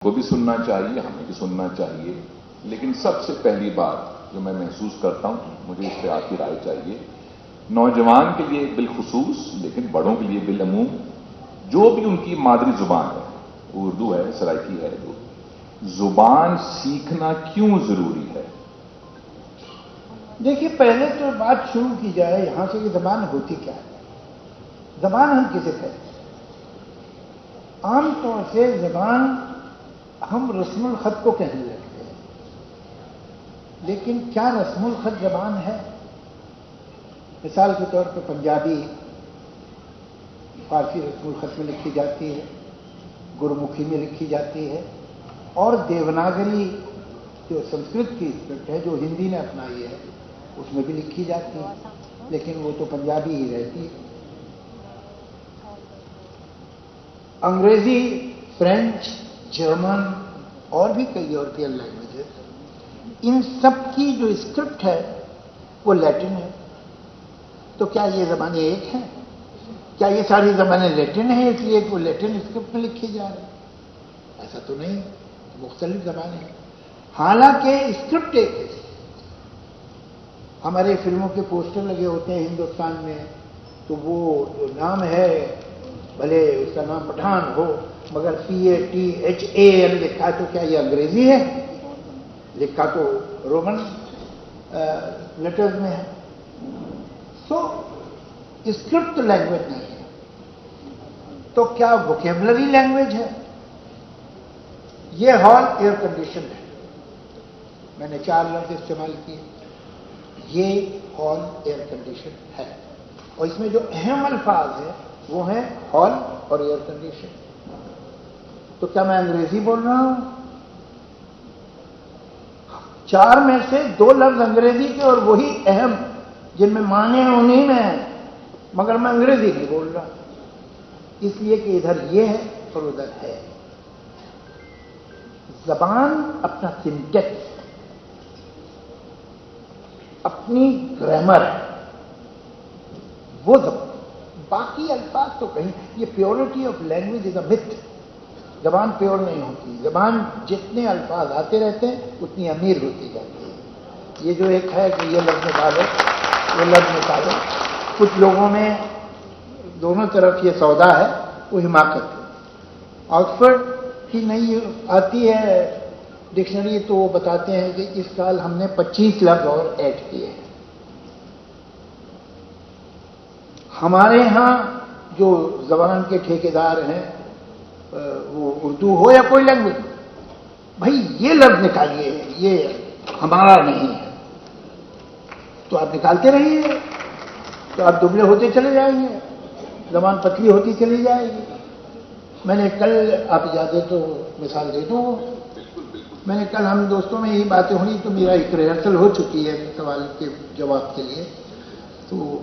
کو بھی سننا چاہیے، ہمیں بھی سننا چاہیے، لیکن سب سے پہلی بات جو میں محسوس کرتا ہوں، مجھے اس پہ آپ کی رائے چاہیے، نوجوان کے لیے بالخصوص لیکن بڑوں کے لیے بالعموم، جو بھی ان کی مادری زبان ہے، اردو ہے، سرائکی ہے، زبان سیکھنا کیوں ضروری ہے؟ دیکھیے، پہلے تو بات شروع کی جائے یہاں سے کہ زبان ہوتی کیا ہے۔ زبان ہم کسے کہتے ہیں؟ عام طور سے زبان ہم رسم الخط کو کہنے لگتے ہیں، لیکن کیا رسم الخط زبان ہے؟ مثال کے طور پہ پنجابی فارسی رسم الخط میں لکھی جاتی ہے، گرمکھی میں لکھی جاتی ہے، اور دیوناگری جو سنسکرت کی اسکرپٹ ہے جو ہندی نے اپنائی ہے اس میں بھی لکھی جاتی ہے، لیکن وہ تو پنجابی ہی رہتی ہے۔ انگریزی، فرینچ، جرمن اور بھی کئی یورپین لینگویجز، ان سب کی جو اسکرپٹ ہے وہ لیٹن ہے۔ تو کیا یہ زبانیں ایک ہیں؟ کیا یہ ساری زبانیں لیٹن ہیں اس لیے کہ وہ لیٹن اسکرپٹ میں لکھی جا رہی ہے؟ ایسا تو نہیں، مختلف زبانیں ہیں، حالانکہ اسکرپٹ ایک ہے۔ ہمارے فلموں کے پوسٹر لگے ہوتے ہیں ہندوستان میں، تو وہ جو نام ہے، بھلے اس کا نام پٹھان ہو مگر PATHAN لکھا ہے، تو کیا یہ انگریزی ہے؟ لکھا تو رومن لیٹرز میں ہے۔ سو اسکرپٹ لینگویج نہیں ہے، تو کیا ووکیبلری لینگویج ہے؟ یہ ہال ایئر کنڈیشن ہے، میں نے 4 لفظ استعمال کیے، یہ ہال ایئر کنڈیشن ہے، اور اس میں جو اہم الفاظ ہیں وہ ہیں ہال اور ایئر کنڈیشن۔ تو کیا میں انگریزی بول رہا ہوں؟ 4 میں سے 2 لفظ انگریزی کے اور وہی اہم جن میں معنی انہیں میں ہیں، مگر میں انگریزی نہیں بول رہا، اس لیے کہ ادھر یہ ہے اور ادھر ہے۔ زبان اپنا سنٹیکس، اپنی گرامر ہے، وہ زبان، باقی الفاظ تو کہیں، یہ پیورٹی آف لینگویج از اے متھ۔ زبان پیور نہیں ہوتی، زبان جتنے الفاظ آتے رہتے ہیں اتنی امیر ہوتی جاتی ہے۔ یہ جو ایک ہے کہ یہ لفظ نکالو، وہ لفظ نکالو، کچھ لوگوں میں دونوں طرف یہ سودا ہے، وہ حماقت ہے۔ آکسفورڈ کی نئی آتی ہے ڈکشنری تو وہ بتاتے ہیں کہ اس سال ہم نے 25 لفظ اور ایڈ کیے ہیں۔ ہمارے ہاں جو زبان کے ٹھیکیدار ہیں، وہ اردو ہو یا کوئی لینگویج، بھائی یہ لفظ نکالیے، یہ ہمارا نہیں ہے، تو آپ نکالتے رہیے، تو آپ دبلے ہوتے چلے جائیں گے، زبان پتلی ہوتی چلی جائے گی۔ میں نے کل، آپ اجازت تو مثال دے دوں، میں نے کل، ہم دوستوں میں یہی باتیں ہوئی تو میرا ایک ریہرسل ہو چکی ہے سوال کے جواب کے لیے، تو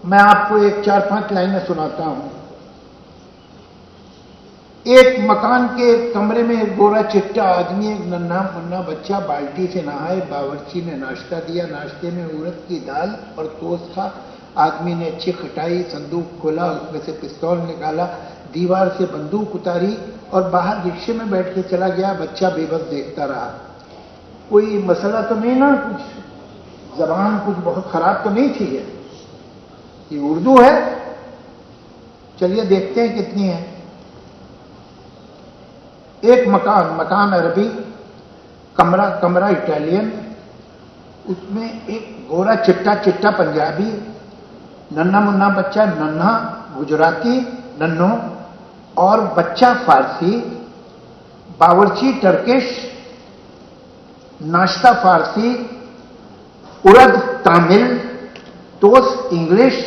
میں آپ کو ایک 4-5 لائنیں سناتا ہوں۔ ایک مکان کے کمرے میں ایک گورا چٹا آدمی، ایک ننھا منا بچہ بالٹی سے نہائے، باورچی نے ناشتہ دیا، ناشتے میں اڑد کی دال اور ٹوسٹ تھا۔ آدمی نے اچھی کھٹائی، صندوق کھولا، اس میں سے پستول نکالا، دیوار سے بندوق اتاری اور باہر رکشے میں بیٹھ کے چلا گیا۔ بچہ بے بس دیکھتا رہا۔ کوئی مسئلہ تو نہیں نا، کچھ زبان کچھ بہت خراب تو نہیں تھی ہے، یہ اردو ہے، چلیے دیکھتے ہیں کتنی ہے۔ ایک مکان عربی، کمرہ اٹالین، اس میں ایک گورا چٹا پنجابی، ننھا منا بچہ ننھا گجراتی ننھو، اور بچہ فارسی، باورچی ٹرکش، ناشتہ فارسی، اڑد تامل، ٹوسٹ انگلش،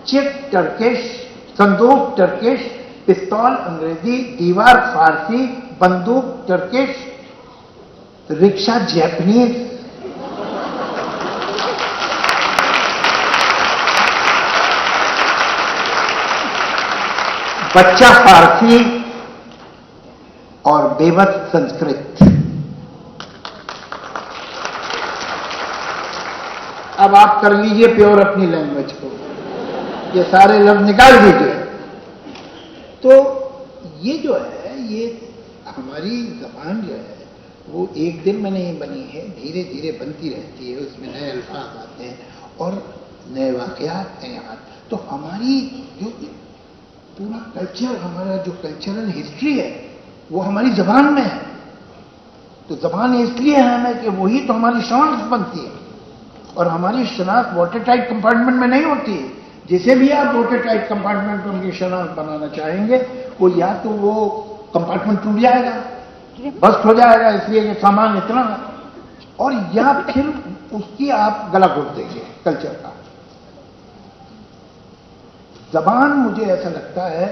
چک ٹرکش، صندوق ٹرکش، پستول انگریزی، دیوار فارسی، بندوق ٹرکش، رکشہ جیپنیز۔ بچہ فارسی اور بے بس سنسکرت۔ اب آپ کر لیجئے پیور اپنی لینگویج کو، یہ سارے لفظ نکال دیجئے۔ تو یہ جو ہے ہے یہ ہماری زبان جو ہے وہ ایک دن میں نہیں بنی ہے، دھیرے دھیرے بنتی رہتی ہے، اس میں نئے الفاظ آتے ہیں اور نئے واقعات نئے آتے، تو ہماری جو پورا کلچر، ہمارا جو کلچرل ہسٹری ہے وہ ہماری زبان میں ہے. تو زبان اس لیے اہم ہے کہ وہی تو ہماری شناخت بنتی ہے، اور ہماری شناخت واٹر ٹائٹ کمپارٹمنٹ میں نہیں ہوتی ہے. جسے بھی آپ واٹر ٹائٹ کمپارٹمنٹ میں کی شناخت بنانا چاہیں گے وہ یا تو وہ کمپارٹمنٹ ٹوٹ جائے گا، بسٹ ہو جائے گا اس لیے کہ سامان اتنا ہے، اور یا پھر اس کی آپ گلا گھوٹ دیں گے کلچر کا. زبان مجھے ایسا لگتا ہے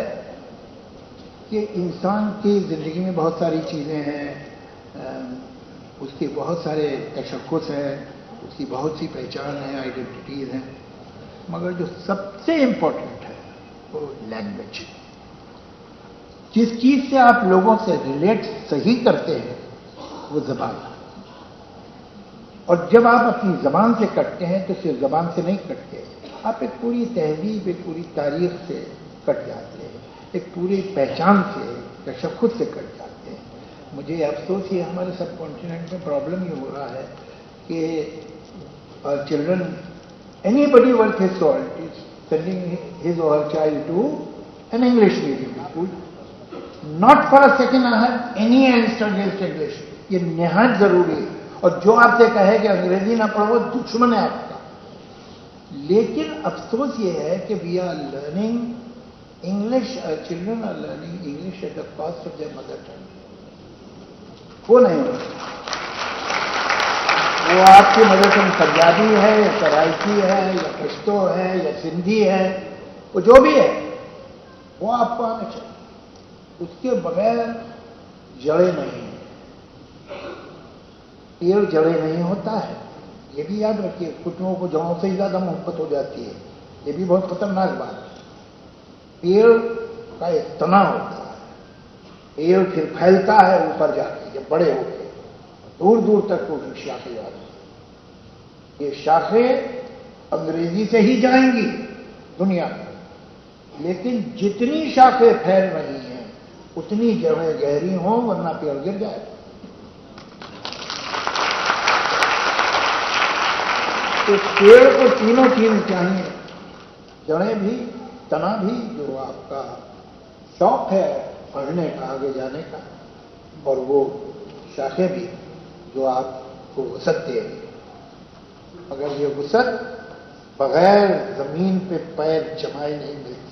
کہ انسان کی زندگی میں بہت ساری چیزیں ہیں، اس کے بہت سارے تشخص ہیں، اس کی بہت سی پہچان ہے، آئیڈینٹیٹیز ہیں، مگر جو سب سے امپورٹنٹ ہے وہ لینگویج. جس چیز سے آپ لوگوں سے ریلیٹ صحیح کرتے ہیں وہ زبان ہے. اور جب آپ اپنی زبان سے کٹتے ہیں تو صرف زبان سے نہیں کٹتے، آپ ایک پوری تہذیب، ایک پوری تاریخ سے کٹ جاتے ہیں، ایک پوری پہچان سے، تشخص سے کٹ جاتے ہیں. مجھے افسوس یہ ہمارے سب کانٹیننٹ میں پرابلم یہ ہو رہا ہے کہ children, anybody worth his salt is sending his or her child to an English medium school. Not for a second I have any answer against English. یہ نہایت ضروری ہے، اور جو آپ سے کہے کہ انگریزی نہ پڑھو دشمن ہے آپ کا. لیکن افسوس یہ ہے کہ we are learning English, children are learning English at the cost of their mother tongue. وہ نہیں ہوتا. وہ آپ کی مدر ٹنگ پنجابی ہے یا سرائکی ہے یا پشتو ہے یا سندھی ہے، وہ جو بھی ہے وہ آپ کو آنا چاہیے. اس کے بغیر جڑیں نہیں ہیں. پیڑ جڑیں نہیں ہوتا ہے، یہ بھی یاد رکھیے. کتوں کو جڑوں سے ہی زیادہ محبت ہو جاتی ہے، یہ بھی بہت خطرناک بات ہے. پیڑ کا ایک تنا ہوتا ہے، پیڑ پھر پھیلتا ہے اوپر جا کے، جب بڑے ہوتے دور دور تک وہ شاخیں جاتی ہیں. یہ شاخیں انگریزی سے ہی جائیں گی دنیا میں، لیکن جتنی شاخیں پھیل رہی ہیں اتنی جڑیں گہری ہوں، ورنہ پیڑ گر جائے. تو پیڑ کو تینوں چیز چاہیے، جڑیں بھی، تنا بھی، جو آپ کا شوق ہے پڑھنے کا، آگے جانے کا، اور وہ شاخیں بھی جو آپ کو وسعت دے رہی. اگر یہ وسعت بغیر زمین پہ پیر جمائے نہیں ملتی